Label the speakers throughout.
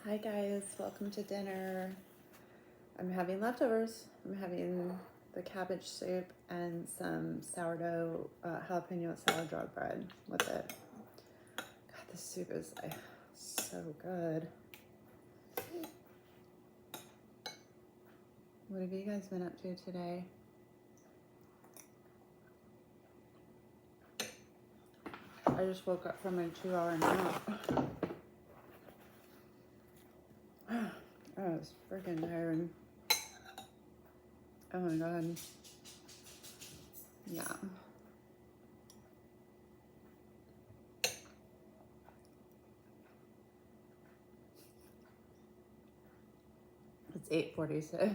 Speaker 1: Hi guys, welcome to dinner. I'm having leftovers. I'm having the cabbage soup and some sourdough, jalapeno sourdough bread with it. God, this soup is so good. What have you guys been up to today? I just woke up from a 2-hour nap. Oh, it's freaking tiring. Oh my god. Yeah. It's 8:46.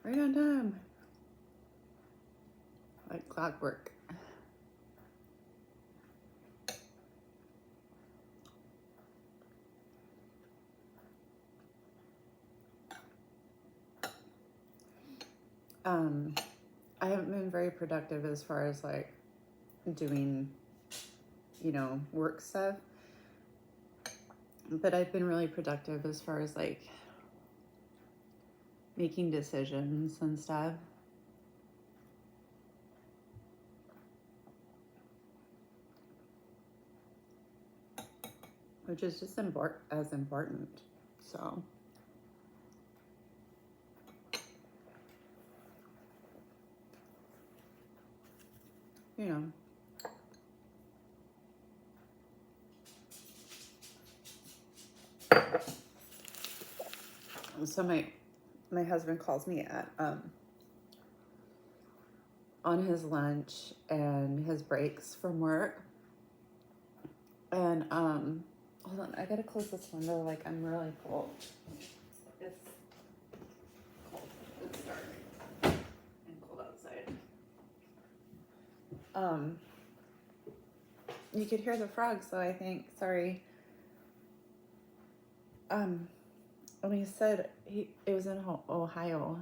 Speaker 1: Right on time. Like clockwork. I haven't been very productive as far as like doing, work stuff. But I've been really productive as far as like making decisions and stuff. Which is just as important. So, So my husband calls me at on his lunch and his breaks from work. And hold on, I gotta close this window, like I'm really cold. It's cold. It's dark and cold outside. You could hear the frogs though, I think. Sorry. When he said it was in Ohio.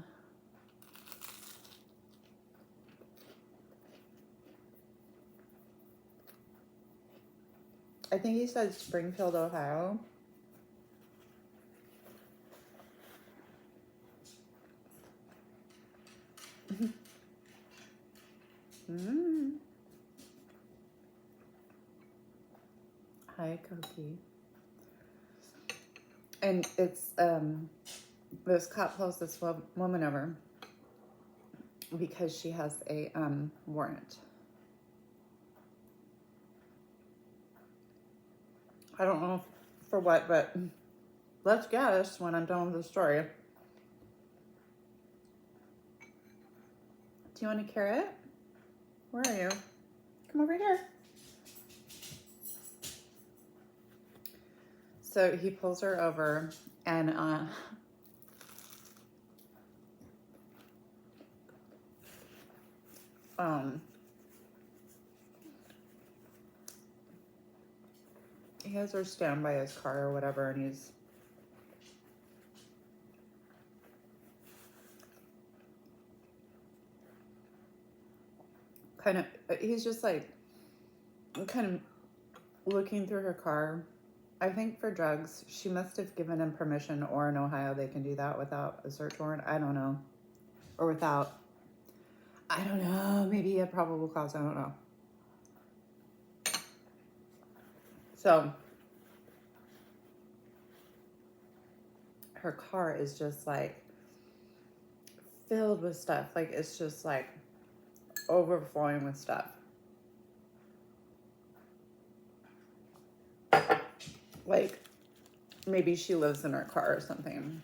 Speaker 1: I think he said Springfield, Ohio. Hi, Koki. And it's this cop pulls this woman over because she has a warrant. I don't know for what, but let's guess when I'm done with the story. Do you want a carrot? Where are you? Come over here. So he pulls her over and he has her stand by his car or whatever, and he's he's just like kind of looking through her car. I think for drugs, she must have given him permission, or in Ohio they can do that without a search warrant. I don't know. Or without, I don't know, maybe a probable cause, I don't know. So, her car is just like filled with stuff. Like it's just like overflowing with stuff. Like maybe she lives in her car or something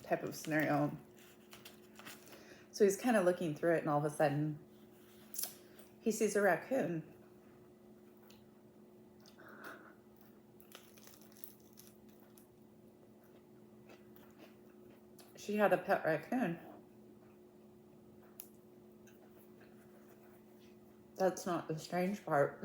Speaker 1: type of scenario. So he's kind of looking through it, and all of a sudden he sees a raccoon. She had a pet raccoon. That's not the strange part.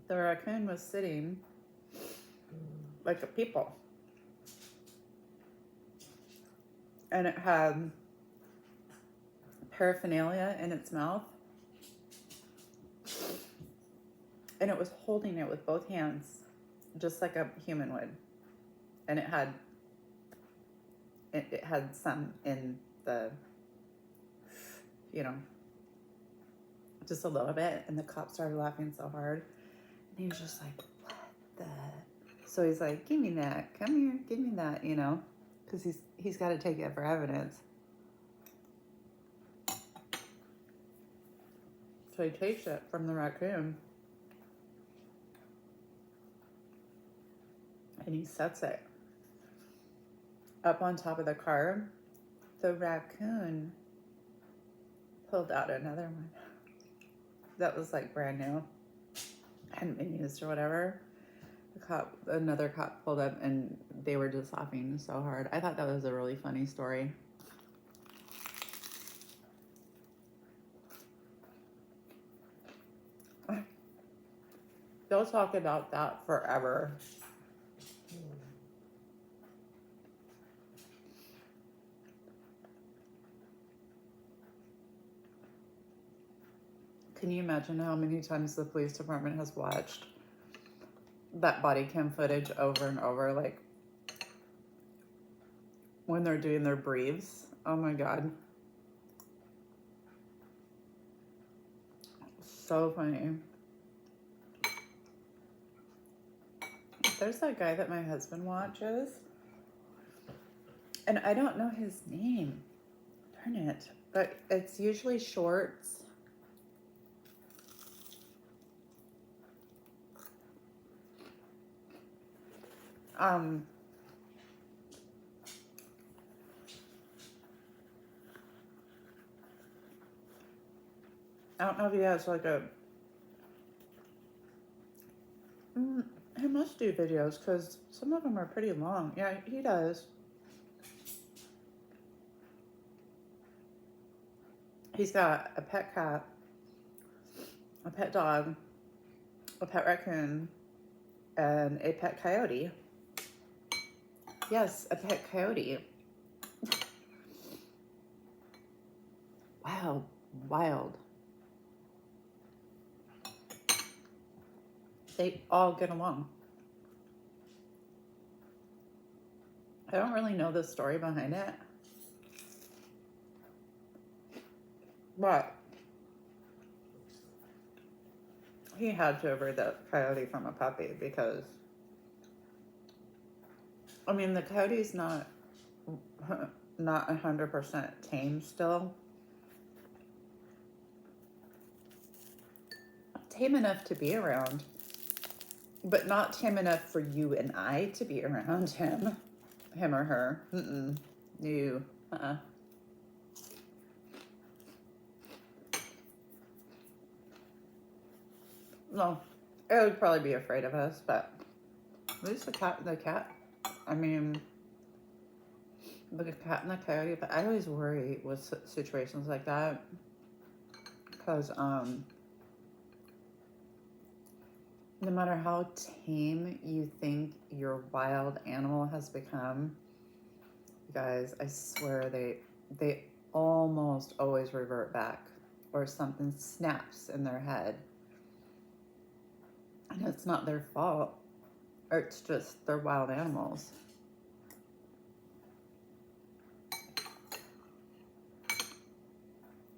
Speaker 1: The raccoon was sitting like a people. and it had paraphernalia in its mouth, and it was holding it with both hands, just like a human would. And it had some in the, just a little bit. And the cop started laughing so hard, and he was just like, "What the?" So he's like, "Give me that. Come here, give me that." Because he's got to take it for evidence. So he takes it from the raccoon, and he sets it up on top of the car. The raccoon pulled out another one that was like brand new, hadn't been used or whatever. Another cop pulled up, and they were just laughing so hard. I thought that was a really funny story. They'll talk about that forever. Can you imagine how many times the police department has watched that body cam footage over and over, like when they're doing their briefs? Oh my God. So funny. There's that guy that my husband watches, and I don't know his name. Darn it. But it's usually shorts. I don't know if he has like a... he must do videos because some of them are pretty long. Yeah, he does. He's got a pet cat, a pet dog, a pet raccoon, and a pet coyote. Yes, a pet coyote. Wow, wild. They all get along. I don't really know the story behind it, but he had to have breed that coyote from a puppy because, I mean, the coyote's not 100% tame still. Tame enough to be around, but not tame enough for you and I to be around him or her. No. No, it would probably be afraid of us, but at least the cat, I mean, the cat and the coyote, but I always worry with situations like that because, no matter how tame you think your wild animal has become, you guys, I swear they almost always revert back, or something snaps in their head. And it's not their fault, or it's just they're wild animals.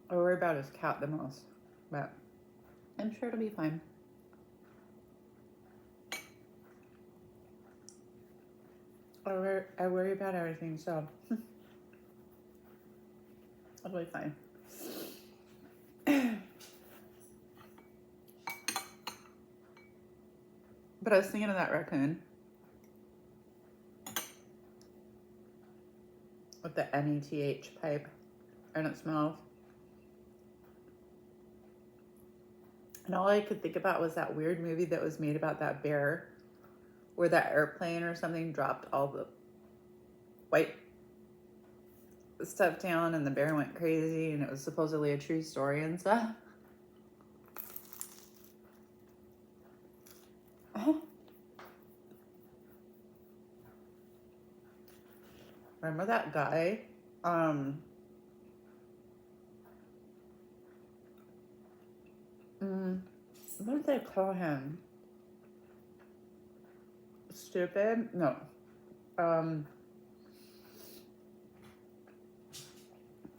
Speaker 1: I worry about his cat the most, but I'm sure it'll be fine. I worry about everything, so it'll be fine. But I was thinking of that raccoon with the NETH pipe in its mouth. And all I could think about was that weird movie that was made about that bear, where that airplane or something dropped all the white stuff down and the bear went crazy, and it was supposedly a true story and stuff. Remember that guy Um, mm, what did they call him? Stupid? No. Um,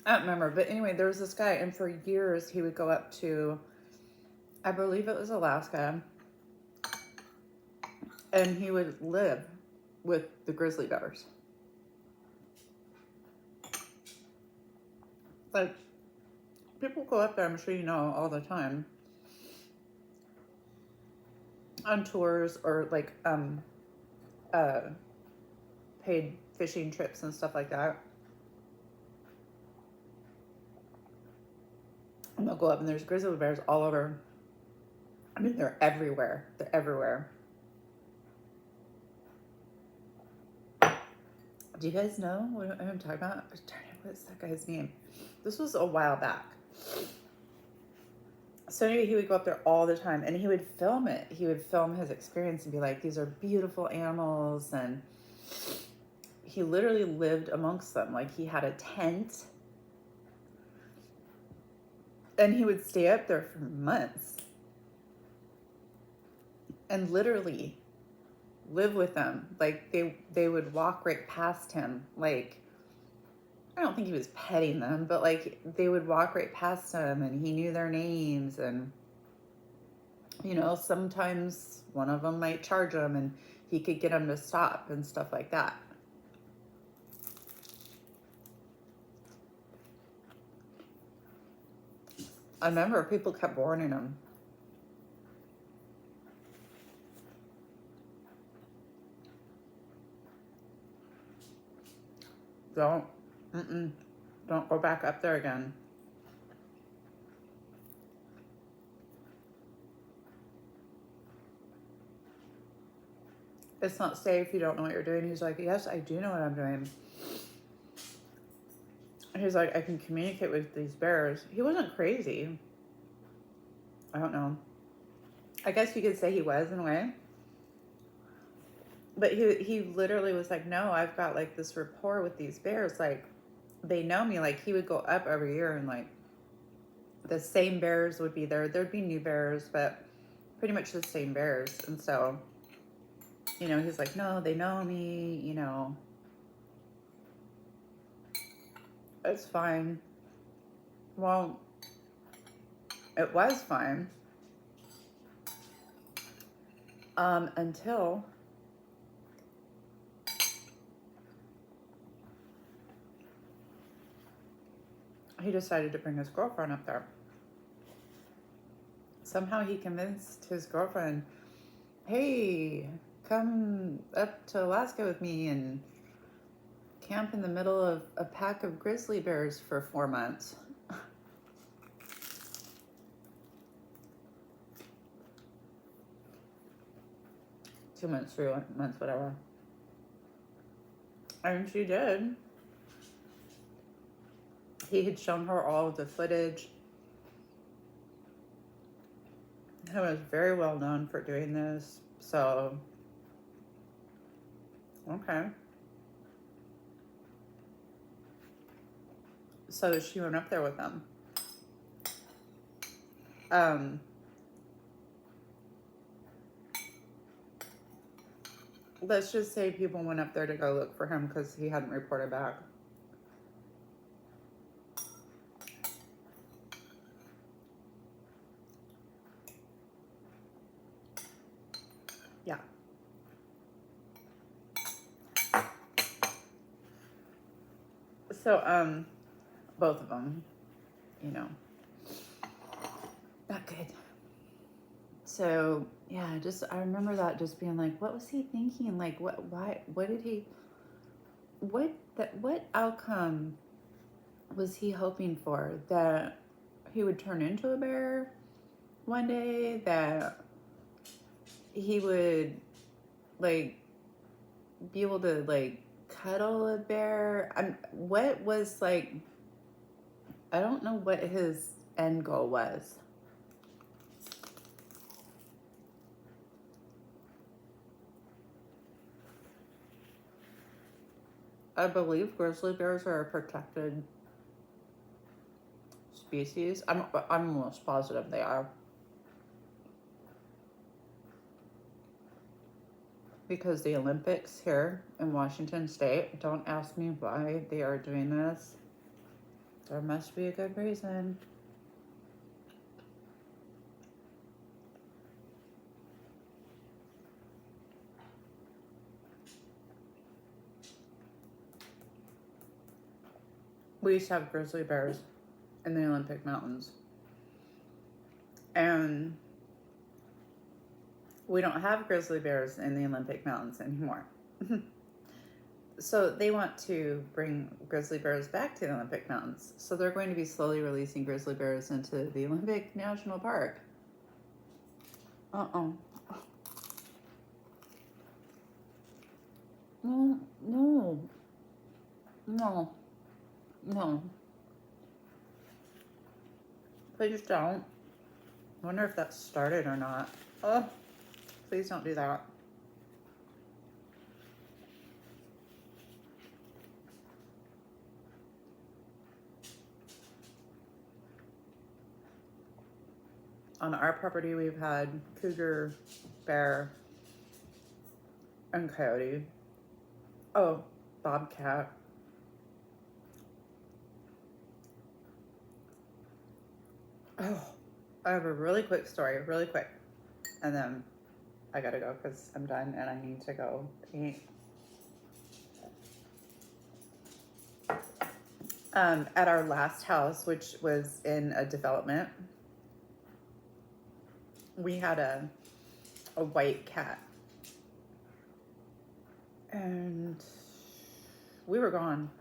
Speaker 1: I don't remember. But anyway, there was this guy, and for years he would go up to, I believe it was Alaska, and he would live with the grizzly bears. Like, people go up there, I'm sure you know, all the time on tours or like paid fishing trips and stuff like that. And they'll go up and there's grizzly bears all over. I mean, they're everywhere. They're everywhere. Do you guys know what I'm talking about? What's that guy's name? This was a while back. So anyway, he would go up there all the time and he would film it. He would film his experience and be like, these are beautiful animals. And he literally lived amongst them. Like, he had a tent. And he would stay up there for months. And literally live with them. Like, they would walk right past him. Like, I don't think he was petting them, but like they would walk right past him and he knew their names. And, you know, sometimes one of them might charge him and he could get them to stop and stuff like that. I remember people kept warning him. Don't go back up there again. It's not safe. You don't know what you're doing. He's like, yes, I do know what I'm doing. He's like, I can communicate with these bears. He wasn't crazy. I don't know. I guess you could say he was in a way. But he literally was like, no, I've got like this rapport with these bears. Like, they know me. Like, he would go up every year and like the same bears would be there. There'd be new bears, but pretty much the same bears. And so, you know, he's like, no, they know me, you know. It's fine. Well, it was fine. Until he decided to bring his girlfriend up there. Somehow he convinced his girlfriend, hey, come up to Alaska with me and camp in the middle of a pack of grizzly bears for 4 months. 2 months, 3 months, whatever. And she did. He had shown her all of the footage. He was very well known for doing this. So, okay. So she went up there with them. Let's just say people went up there to go look for him because he hadn't reported back. Yeah. So, both of them, you know, not good. So, yeah, I remember that just being like, what was he thinking? Like, what outcome was he hoping for? That he would turn into a bear one day? That he would, like, be able to, like, cuddle a bear? What was, like, I don't know what his end goal was. I believe grizzly bears are a protected species. I'm almost positive they are. Because the Olympics here in Washington State, don't ask me why they are doing this. There must be a good reason. We used to have grizzly bears in the Olympic Mountains. And we don't have grizzly bears in the Olympic Mountains anymore. So they want to bring grizzly bears back to the Olympic Mountains. So they're going to be slowly releasing grizzly bears into the Olympic National Park. Uh-oh. No, no. No. No. Please don't. I wonder if that started or not. Oh, please don't do that. On our property, we've had cougar, bear, and coyote. Oh, bobcat. Oh, I have a really quick story, really quick. And then I gotta go because I'm done and I need to go eat. At our last house, which was in a development, we had a white cat. And we were gone.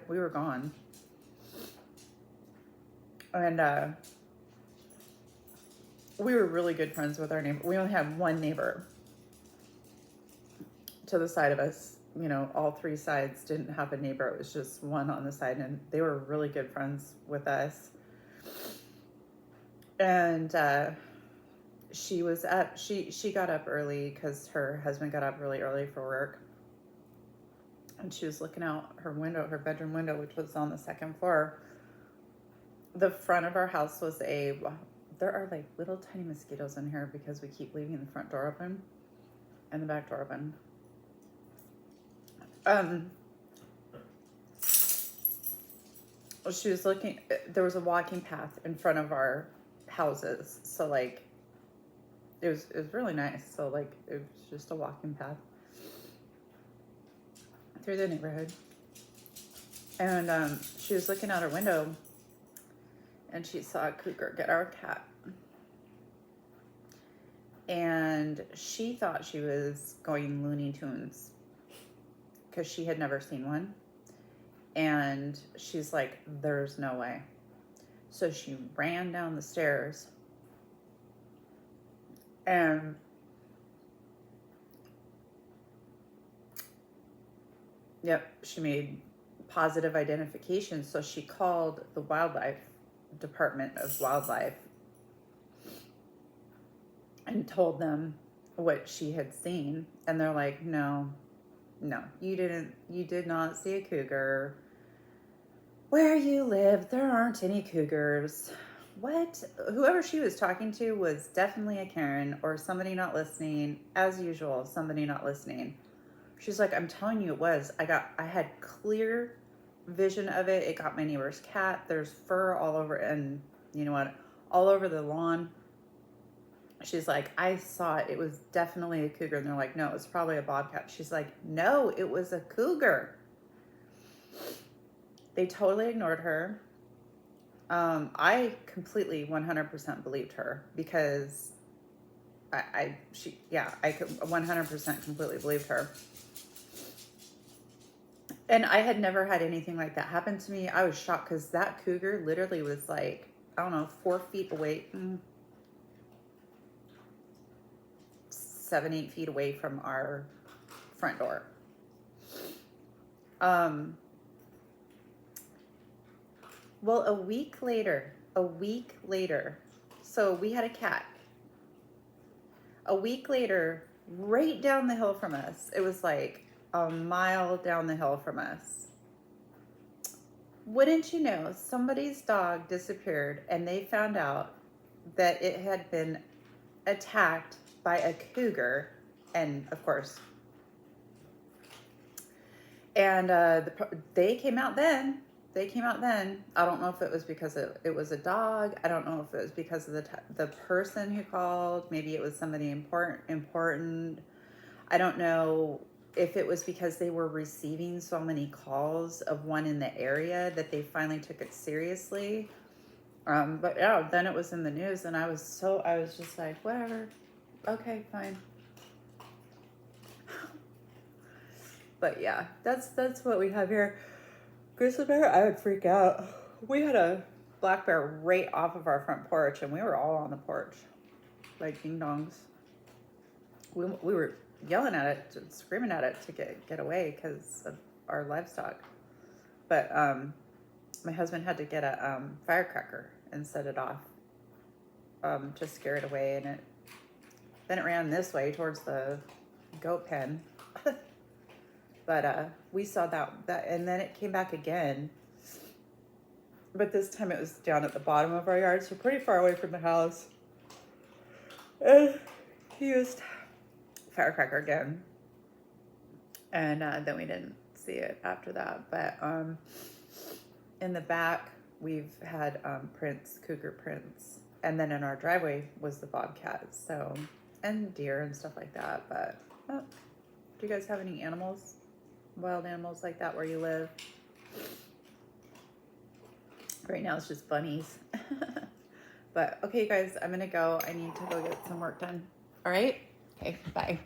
Speaker 1: We were gone. And we were really good friends with our neighbor. We only had one neighbor to the side of us. You know, all three sides didn't have a neighbor. It was just one on the side, and they were really good friends with us. And she was up. She got up early because her husband got up really early for work. And she was looking out her window, her bedroom window, which was on the second floor. The front of our house was there are like little tiny mosquitoes in here because we keep leaving the front door open and the back door open. She was looking, there was a walking path in front of our houses. So like, it was really nice. So like, it was just a walking path through the neighborhood. And she was looking out her window and she saw a cougar get our cat. And she thought she was going Looney Tunes because she had never seen one. And she's like, there's no way. So she ran down the stairs and she made positive identification. So she called the wildlife Department of Wildlife and told them what she had seen. And they're like, no, you did not see a cougar. Where you live, there aren't any cougars. What? Whoever she was talking to was definitely a Karen or somebody not listening. As usual, somebody not listening. She's like, I'm telling you it was. I had clear vision of it. It got my neighbor's cat. There's fur all over, and you know what? All over the lawn. She's like, I saw it. It was definitely a cougar. And they're like, no, it's probably a bobcat. She's like, no, it was a cougar. They totally ignored her. I completely 100% believed her because I could 100% completely believed her. And I had never had anything like that happen to me. I was shocked because that cougar literally was like, I don't know, 4 feet away, 7-8 feet away from our front door. Well, a week later, so we had a cat. A week later, right down the hill from us, it was like a mile down the hill from us, wouldn't you know, somebody's dog disappeared and they found out that it had been attacked by a cougar, and of course, and they came out then. They came out then. I don't know if it was because it was a dog. I don't know if it was because of the person who called. Maybe it was somebody important. I don't know if it was because they were receiving so many calls of one in the area that they finally took it seriously. But yeah, then it was in the news, and I was just like, whatever, okay, fine. But yeah, that's what we have here. Grizzly bear, I would freak out. We had a black bear right off of our front porch, and we were all on the porch, like ding dongs. We were yelling at it, screaming at it to get away because of our livestock. But my husband had to get a firecracker and set it off to scare it away, and then it ran this way towards the goat pen. But we saw that, and then it came back again. But this time it was down at the bottom of our yard, so pretty far away from the house. And he used firecracker again, and then we didn't see it after that. But in the back, we've had cougar prints, and then in our driveway was the bobcat, so, and deer and stuff like that. But do you guys have any animals? Wild animals like that where you live? Right now it's just bunnies. But okay, you guys, I'm gonna go. I need to go get some work done. All right? Okay, bye.